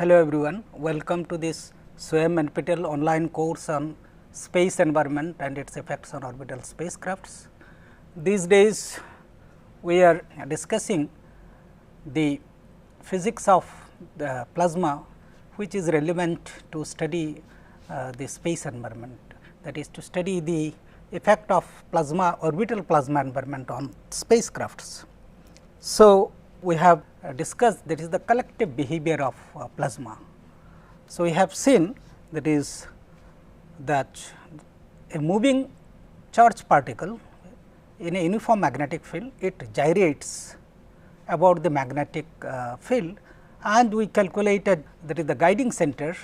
Hello everyone, welcome to this KANPUR-NPTEL online course on space environment and its effects on orbital spacecrafts. These days we are discussing the physics of the plasma, which is relevant to study the space environment, that is to study the effect of plasma, orbital plasma environment on spacecrafts. So, we have discussed that is the collective behavior of plasma. So, we have seen that is that a moving charged particle in a uniform magnetic field, it gyrates about the magnetic field, and we calculated that is the guiding center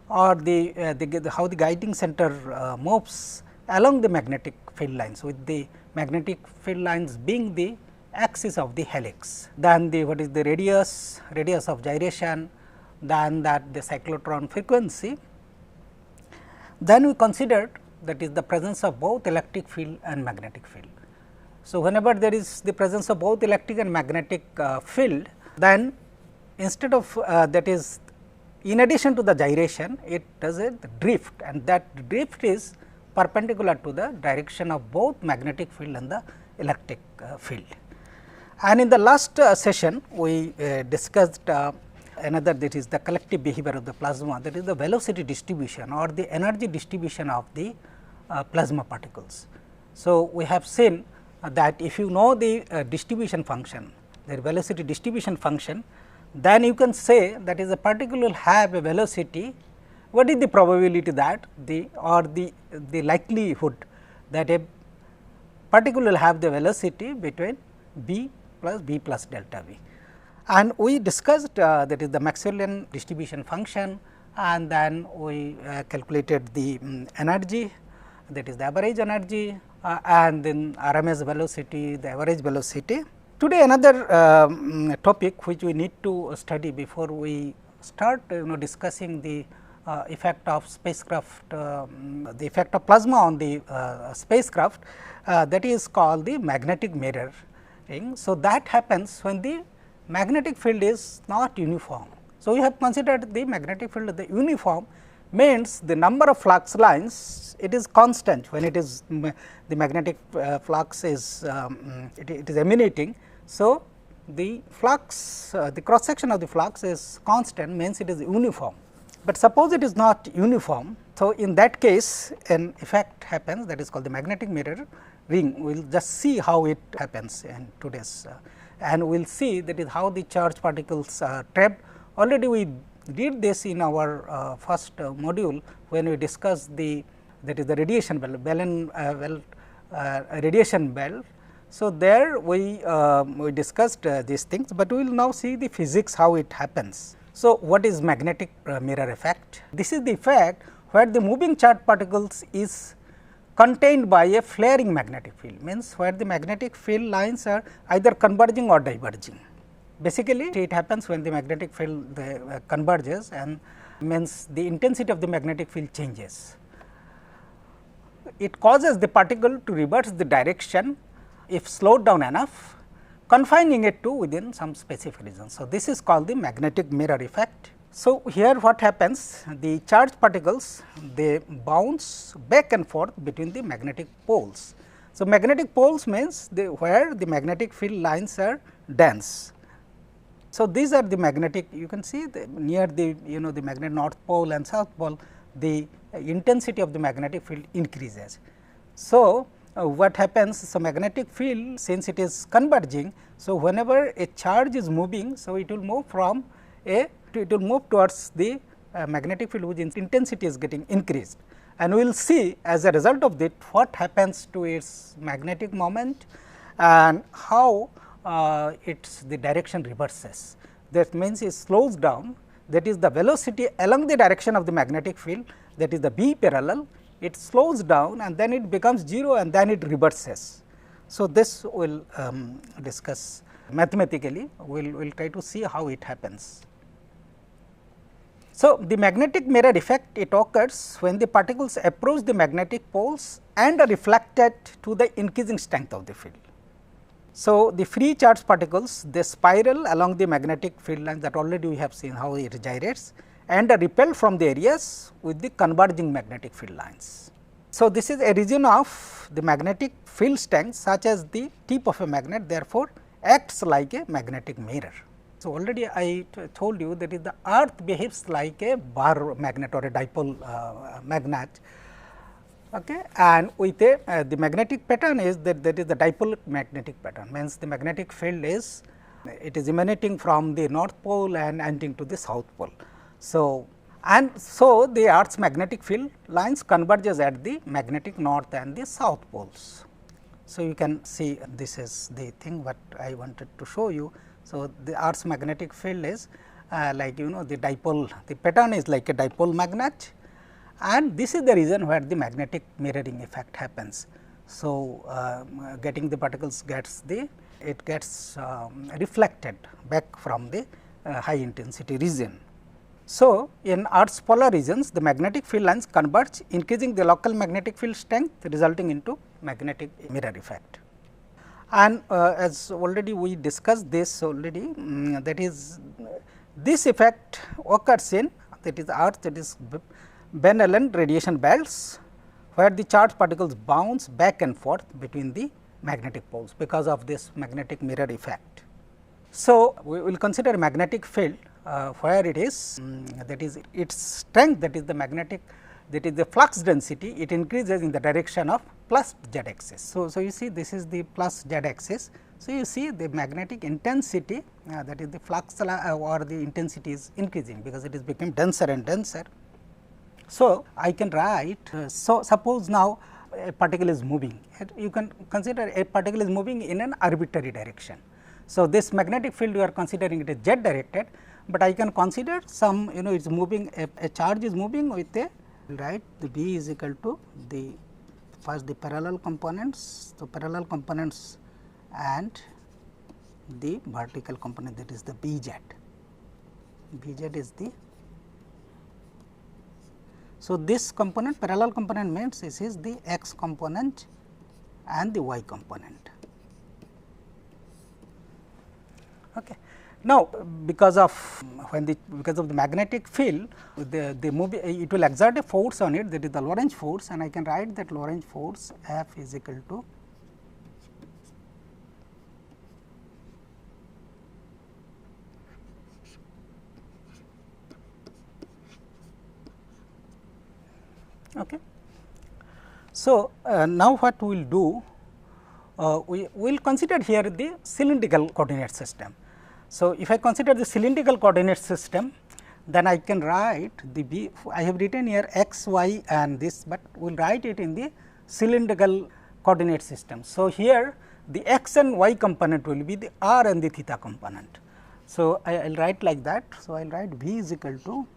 or how the guiding center moves along the magnetic field lines, with the magnetic field lines being the axis of the helix, then the what is the radius of gyration, then that the cyclotron frequency. Then we considered that is the presence of both electric field and magnetic field. So, whenever there is the presence of both electric and magnetic field, then instead of that is in addition to the gyration, it does a drift, and that drift is perpendicular to the direction of both magnetic field and the electric field. And in the last session, we discussed another, that is the collective behavior of the plasma, that is the velocity distribution or the energy distribution of the plasma particles. So, we have seen that if you know the distribution function, the velocity distribution function, then you can say that is a particle will have a velocity. What is the probability that the likelihood that a particle will have the velocity between b plus b plus delta v. And we discussed that is the Maxwellian distribution function, and then we calculated the energy, that is the average energy, and then RMS velocity, the average velocity. Today another topic which we need to study before we start discussing the effect of spacecraft, the effect of plasma on the spacecraft, that is called the magnetic mirror. So, that happens when the magnetic field is not uniform. So, we have considered the magnetic field the uniform means the number of flux lines, it is constant when it is the magnetic flux is it is emanating. So, the flux the cross section of the flux is constant, means it is uniform, but suppose it is not uniform. So, in that case an effect happens, that is called the magnetic mirror ring. We will just see how it happens in today's and we will see that is how the charged particles are trapped. Already we did this in our first module when we discussed the that is the radiation belt, radiation belt. So, there we discussed these things, but we will now see the physics how it happens. So, what is magnetic mirror effect? This is the effect where the moving charged particles is contained by a flaring magnetic field, means where the magnetic field lines are either converging or diverging. Basically, it happens when the magnetic field converges, and means the intensity of the magnetic field changes. It causes the particle to reverse the direction if slowed down enough, confining it to within some specific region. So, this is called the magnetic mirror effect. So, here what happens, the charged particles they bounce back and forth between the magnetic poles. So, magnetic poles means where the magnetic field lines are dense. So, these are the magnetic, you can see near the the magnetic north pole and south pole, the intensity of the magnetic field increases. So, what happens, so magnetic field since it is converging, so whenever a charge is moving, so it will move from it will move towards the magnetic field whose intensity is getting increased, and we will see as a result of that what happens to its magnetic moment and how the direction reverses. That means it slows down, that is the velocity along the direction of the magnetic field, that is the B parallel, it slows down and then it becomes 0 and then it reverses. So, this we will discuss mathematically, we will try to see how it happens. So, the magnetic mirror effect, it occurs when the particles approach the magnetic poles and are reflected to the increasing strength of the field. So, the free charge particles, they spiral along the magnetic field lines, that already we have seen how it gyrates, and are repelled from the areas with the converging magnetic field lines. So, this is a region of the magnetic field strength such as the tip of a magnet, therefore, acts like a magnetic mirror. So, already I told you that is the earth behaves like a bar magnet or a dipole magnet. Okay. And with a the magnetic pattern is that is the dipole magnetic pattern, means the magnetic field is it is emanating from the north pole and ending to the south pole. So, and so the earth's magnetic field lines converges at the magnetic north and the south poles. So, you can see this is the thing what I wanted to show you. So, the earth's magnetic field is like the dipole, the pattern is like a dipole magnet, and this is the reason where the magnetic mirroring effect happens. So, getting the particles gets reflected back from the high intensity region. So, in Earth's polar regions, the magnetic field lines converge, increasing the local magnetic field strength, resulting into magnetic mirror effect. And as already we discussed this already, that is this effect occurs in that is Earth, that is Van Allen radiation belts, where the charged particles bounce back and forth between the magnetic poles because of this magnetic mirror effect. So, we will consider a magnetic field where it is that is its strength, that is the magnetic, that is the flux density, it increases in the direction of plus z axis. So, you see this is the plus z axis. So, you see the magnetic intensity that is the flux or the intensity is increasing because it is becoming denser and denser. So, I can write, so suppose now a particle is moving, you can consider a particle is moving in an arbitrary direction. So, this magnetic field you are considering it is z directed, but I can consider some it is moving, a charge is moving with a, right, the B is equal to the first the parallel components, so parallel components and the vertical component, that is the B z. B z is the, so this component, parallel component means this is the x component and the y component. Okay. Now, because of the magnetic field, the movie, it will exert a force on it, that is the Lorentz force, and I can write that Lorentz force F is equal to okay. So, now what we will do, we will consider here the cylindrical coordinate system. So, if I consider the cylindrical coordinate system, then I can write the B, I have written here x, y and this, but we will write it in the cylindrical coordinate system. So, here the x and y component will be the r and the theta component. So, I will write like that. So, I will write V is equal to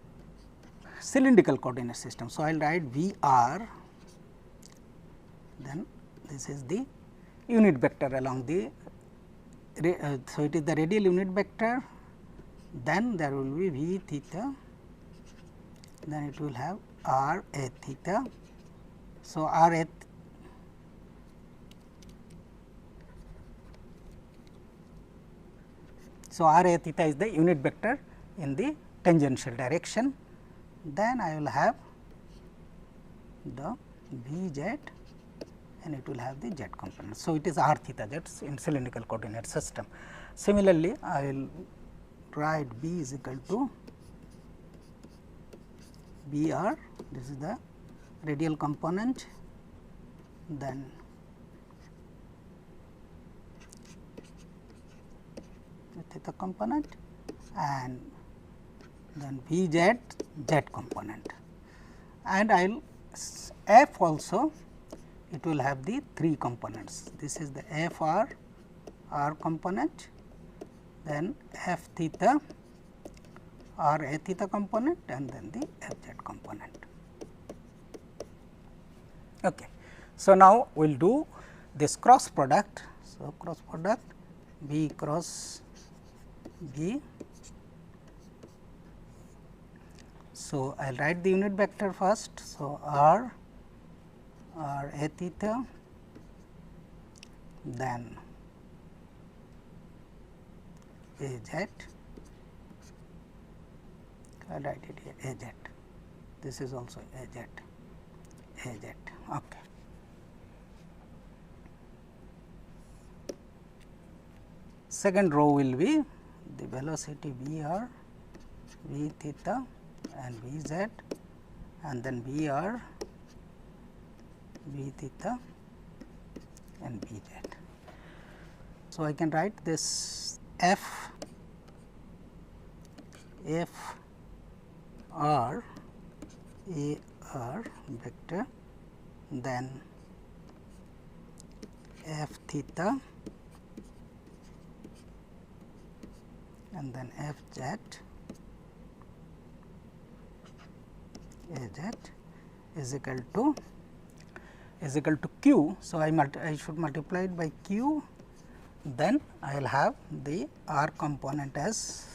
cylindrical coordinate system. So, I will write V r, then this is the unit vector along the, so it is the radial unit vector, then there will be V theta, then it will have r a theta. So, r a, so r a theta is the unit vector in the tangential direction, then I will have the V z and it will have the z component. So, it is r theta, that is in cylindrical coordinate system. Similarly, I will write B is equal to B r, this is the radial component, then the theta component and then V z, z component, and I will F also, it will have the 3 components. This is the F r, r component, then F theta, r a theta component and then the F z component. Okay. So, now we will do this cross product. So, cross product B cross B. So, I will write the unit vector first. So, r a theta, then A z, I write it here A z, this is also A z, okay. Second row will be the velocity V r, V theta and V z, and then V r, V theta and V z. So, I can write this f r A r vector, then f theta and then f z A z is equal to q. So, I should multiply it by q, then I will have the r component as,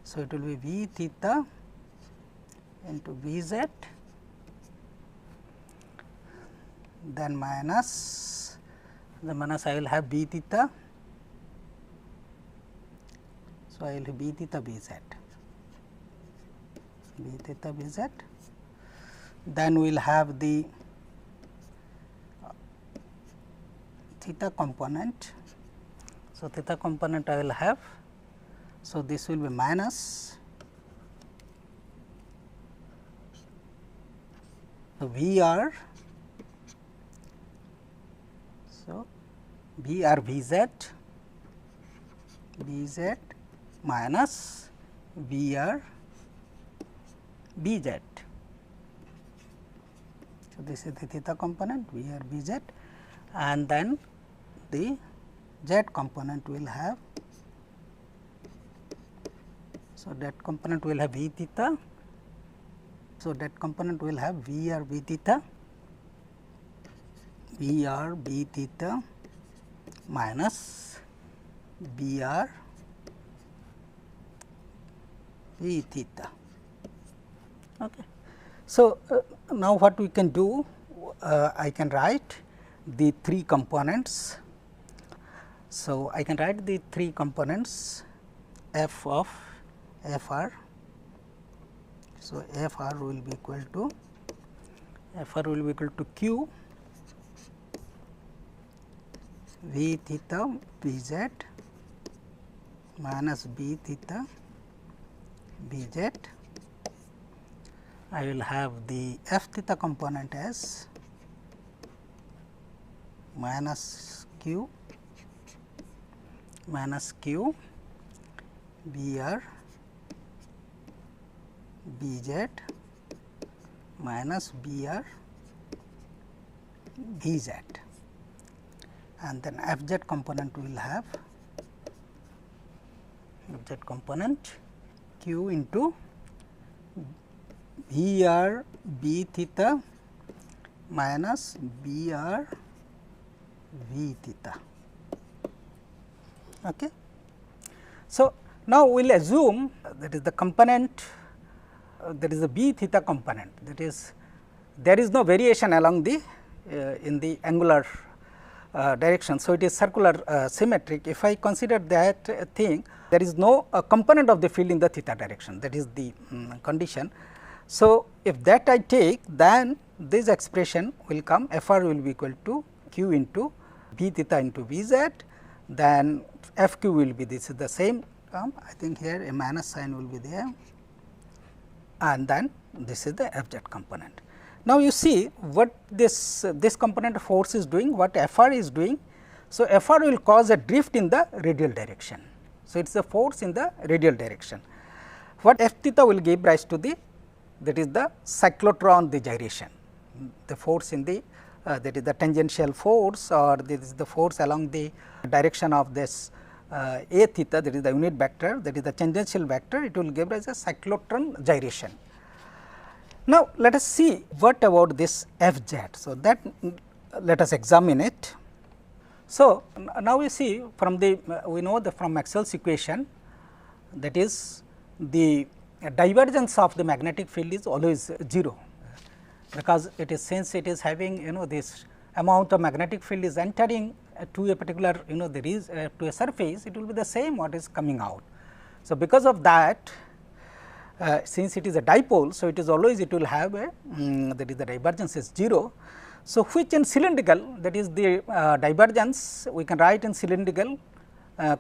so it will be V theta into V z, then minus I will have B theta. So, I will have B theta B z, then we will have the theta component. So, theta component I will have. So, this will be minus V r. So, V r V z minus V r B z. So, this is the theta component V r B z, and then the z component will have. So, that component will have V theta. So, that component will have V r B theta, minus B r B theta. Okay. So, now what we can do, I can write the three components. So, I can write the three components f of f r. So, f r will be equal to q V theta B z minus B theta B z. I will have the f theta component as minus q B r B z minus B r B z, and then f z component will have q into V r B theta minus B r V theta. Okay. So, now we will assume that is the component, that is the B theta component, that is there is no variation along the in the angular direction. So, it is circular symmetric. If I consider that thing, there is no component of the field in the theta direction, that is the condition. So, if that I take, then this expression will come, f r will be equal to q into B theta into V z, then f q will be, this is the same term, I think here a minus sign will be there, and then this is the f z component. Now, you see what this component force is doing, what f r is doing. So, f r will cause a drift in the radial direction. So, it is a force in the radial direction. What f theta will give rise to the, that is the cyclotron, the gyration, the force in the that is the tangential force, or this is the force along the direction of this a theta, that is the unit vector, that is the tangential vector, it will give rise a cyclotron gyration. Now, let us see what about this f z. So, that let us examine it. So, now we see from the, we know the from Maxwell's equation, that is the divergence of the magnetic field is always 0, because it is, since it is having this amount of magnetic field is entering to a particular to a surface, it will be the same what is coming out. So, because of that, since it is a dipole, so it is always it will have a that is the divergence is 0. So, which in cylindrical, that is the divergence we can write in cylindrical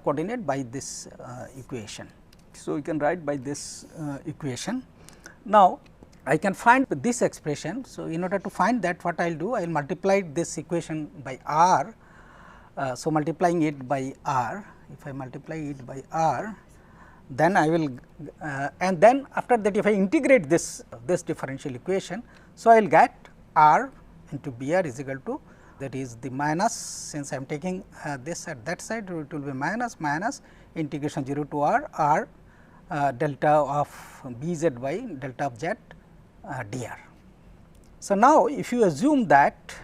coordinate by this equation. So, we can write by this equation. Now, I can find this expression. So, in order to find that, what I will do, I will multiply this equation by r. So, multiplying it by r, if I multiply it by r, then I will and then after that if I integrate this differential equation. So, I will get r into B r is equal to, that is the minus, since I am taking this at that side, it will be minus integration 0 to r delta of B z by delta of z dr. So, now if you assume that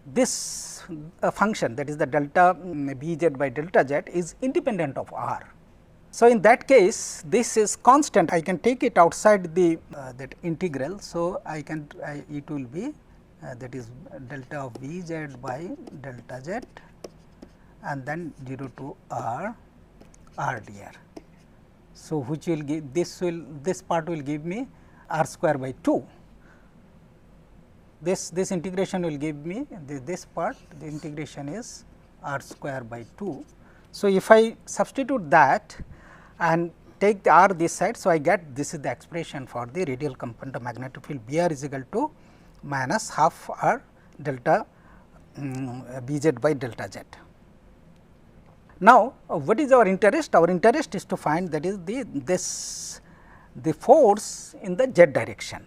this function, that is the delta B z by delta z is independent of r. So, in that case this is constant, I can take it outside the that integral. So, it will be that is delta of B z by delta z and then 0 to r dr. So, which will give this part will give me r square by 2. This integration will give me this part, the integration is r square by 2. So, if I substitute that and take the r this side, so I get this is the expression for the radial component of magnetic field B r is equal to minus half r delta B z by delta z. Now, what is our interest? Our interest is to find, that is the force in the z direction.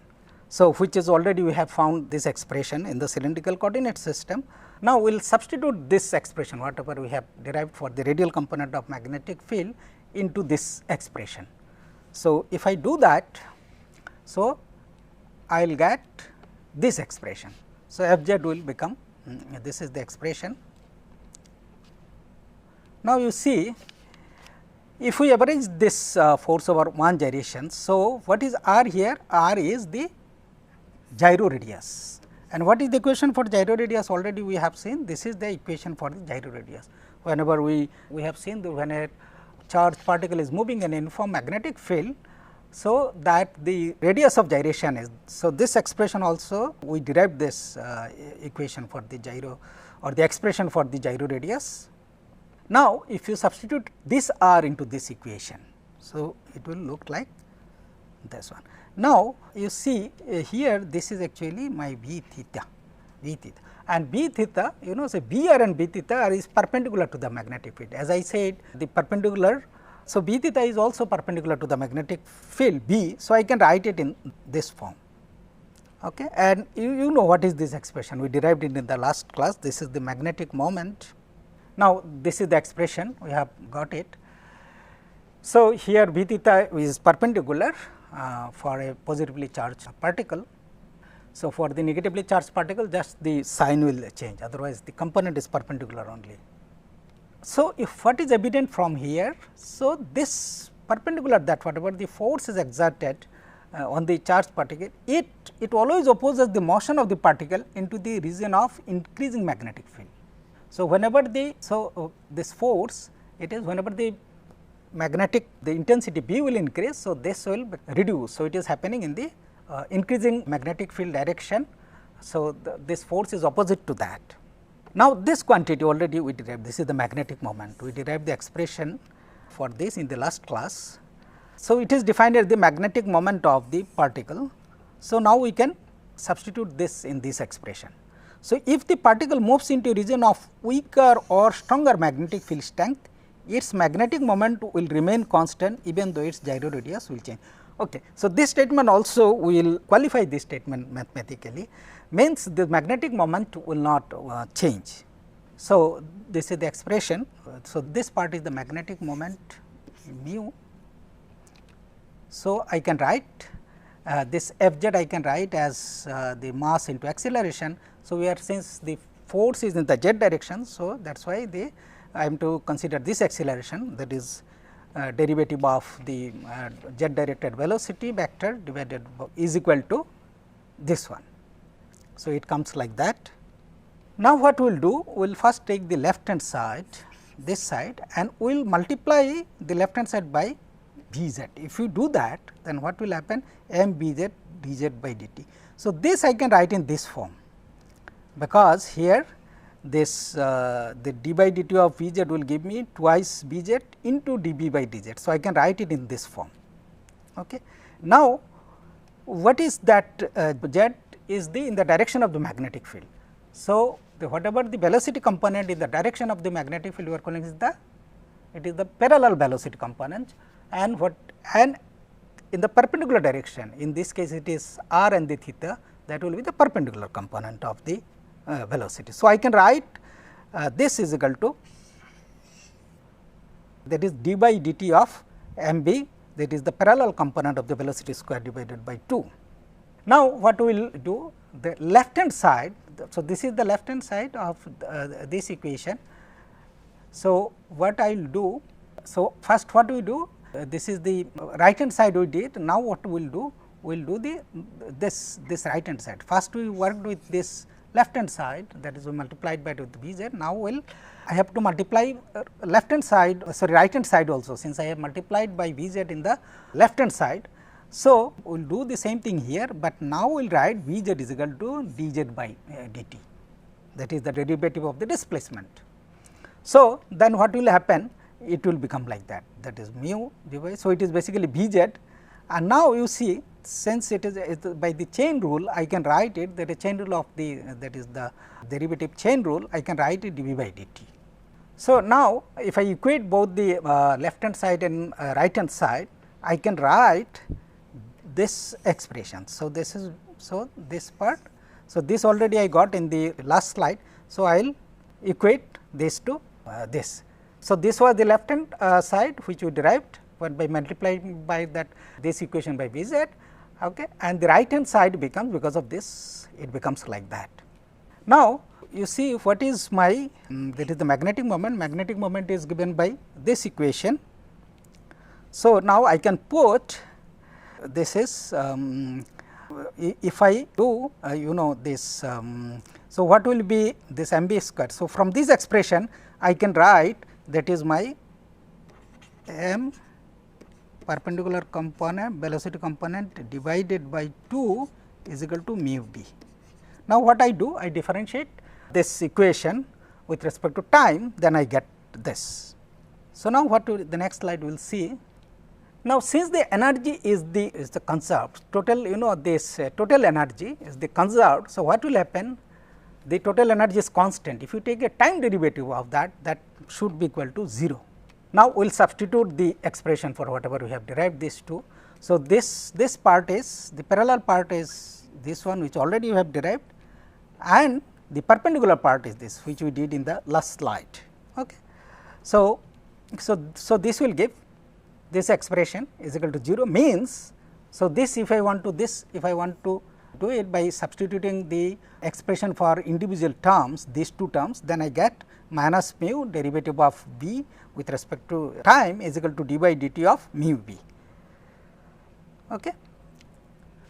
So, which is already we have found this expression in the cylindrical coordinate system. Now, we will substitute this expression whatever we have derived for the radial component of magnetic field into this expression. So, if I do that, so I will get this expression. So, f z will become this is the expression. Now, you see, if we average this force over one gyration, so what is r here? R is the gyro radius, and what is the equation for gyro radius? Already we have seen, this is the equation for the gyro radius. Whenever we have seen that when a charged particle is moving in a uniform magnetic field, so that the radius of gyration is. So, this expression also we derived this equation for the gyro or the expression for the gyro radius. Now, if you substitute this r into this equation, so it will look like this one. Now, you see here this is actually my B theta, and B theta, so B r and B theta is perpendicular to the magnetic field. As I said, the perpendicular, so B theta is also perpendicular to the magnetic field B. So, I can write it in this form. Okay. And you know what is this expression, we derived it in the last class. This is the magnetic moment. Now, this is the expression, we have got it. So, here B theta is perpendicular for a positively charged particle. So, for the negatively charged particle, just the sign will change, otherwise the component is perpendicular only. So, if what is evident from here, so this perpendicular, that whatever the force is exerted on the charged particle, it always opposes the motion of the particle into the region of increasing magnetic field. So, whenever this force, it is whenever the intensity B will increase, so this will reduce. So, it is happening in the increasing magnetic field direction. So, this force is opposite to that. Now, this quantity already we derived, this is the magnetic moment, we derived the expression for this in the last class. So, it is defined as the magnetic moment of the particle. So, now we can substitute this in this expression. So, if the particle moves into a region of weaker or stronger magnetic field strength, its magnetic moment will remain constant even though its gyro radius will change. Okay. So, this statement also we will qualify this statement mathematically, means the magnetic moment will not change. So, this is the expression. So, this part is the magnetic moment mu. So, I can write this f z I can write as the mass into acceleration. So, we are, since the force is in the z direction, so that is why I am to consider this acceleration, that is derivative of the z directed velocity vector divided by is equal to this one. So, it comes like that. Now, what we will do? We will first take the left hand side, this side, and we will multiply the left hand side by V z. If you do that, then what will happen? M B z d z by dt. So, this I can write in this form, because here this the d by dt of V z will give me twice B z into d b by d z. So, I can write it in this form. Okay. Now, what is that z is in the direction of the magnetic field. So, whatever the velocity component in the direction of the magnetic field we are calling is the parallel velocity component, and in the perpendicular direction, in this case it is r and the theta, that will be the perpendicular component of the velocity. So, I can write this is equal to, that is d by dt of m b, that is the parallel component of the velocity square divided by 2. Now, what we will do, the left hand side. So, this is the left hand side of this equation. So, what I will do? So, first what we do, this is the right hand side we did. Now, what we will do? We will do this right hand side. First we worked with this left hand side, that is we multiplied by with V z. Now, I have to multiply left hand side, right hand side also, since I have multiplied by V z in the left hand side. So, we will do the same thing here, but now we will write V z is equal to d z by dt, that is the derivative of the displacement. So, then what will happen? It will become like that, that is mu dy. So, it is basically V z, and now you see, since it is by the chain rule, I can write it, that a chain rule of that is the derivative chain rule, I can write it dv by dt. So, now if I equate both the left hand side and right hand side, I can write this expression. So, this is this part. So, this already I got in the last slide. So, I will equate this to this. So, this was the left hand side which we derived by multiplying by that this equation by V z, okay, and the right hand side becomes, because of this, it becomes like that. Now, you see what is my that is the magnetic moment. Magnetic moment is given by this equation. So, now I can put this is if I do this. So, what will be this m b square? So, from this expression I can write, that is my m perpendicular component, velocity component divided by 2 is equal to mu b. Now, what I do? I differentiate this equation with respect to time, then I get this. So, now what the next slide we will see. Now, since the energy is the conserved, total this total energy is the conserved. So, what will happen? The total energy is constant. If you take a time derivative of that, that should be equal to 0. Now, we will substitute the expression for whatever we have derived these two. So, this part is the parallel part is this one which already you have derived, and the perpendicular part is this which we did in the last slide. Okay. So, this will give this expression is equal to 0, means. So, this if I want to do it by substituting the expression for individual terms, these two terms, then I get minus mu derivative of v with respect to time is equal to d by dt of mu b. Okay.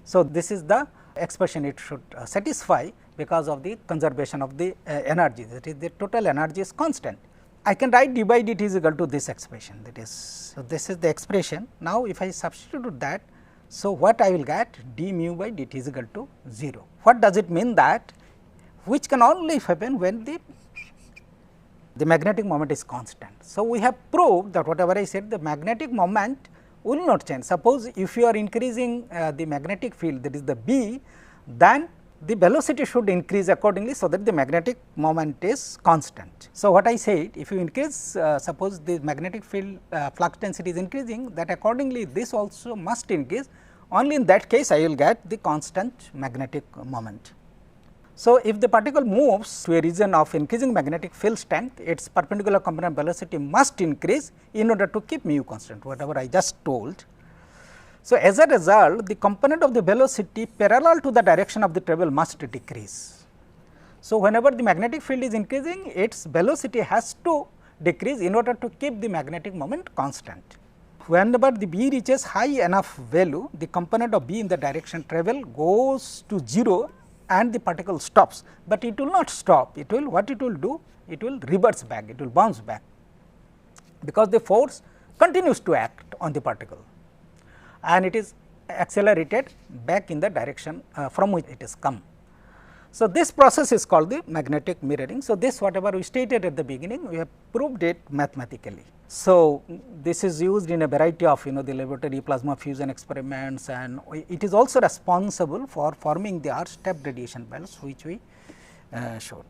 So, this is the expression it should satisfy, because of the conservation of the energy, that is the total energy is constant. I can write d by dt is equal to this expression, that is. So, this is the expression. Now, if I substitute that, so what I will get? D mu by dt is equal to 0. What does it mean? That which can only happen when the magnetic moment is constant. So, we have proved that whatever I said, the magnetic moment will not change. Suppose if you are increasing the magnetic field, that is the B, then the velocity should increase accordingly, so that the magnetic moment is constant. So, what I said, if you increase suppose the magnetic field flux density is increasing, that accordingly this also must increase, only in that case I will get the constant magnetic moment. So, if the particle moves to a region of increasing magnetic field strength, its perpendicular component velocity must increase in order to keep mu constant, whatever I just told. So, as a result, the component of the velocity parallel to the direction of the travel must decrease. So, whenever the magnetic field is increasing, its velocity has to decrease in order to keep the magnetic moment constant. Whenever the B reaches high enough value, the component of B in the direction travel goes to 0, and the particle stops, but it will not stop. It will, what it will do? It will reverse back, it will bounce back, because the force continues to act on the particle and it is accelerated back in the direction from which it has come. So, this process is called the magnetic mirroring. So, this whatever we stated at the beginning, we have proved it mathematically. So, this is used in a variety of the laboratory plasma fusion experiments, and it is also responsible for forming the arc step radiation belts, which we showed.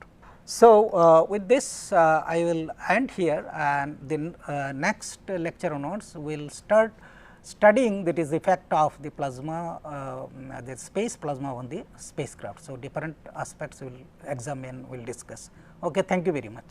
So, with this I will end here, and then next lecture onwards we will start studying that is the effect of the plasma, the space plasma on the spacecraft. So, different aspects we will examine, we will discuss. Okay, thank you very much.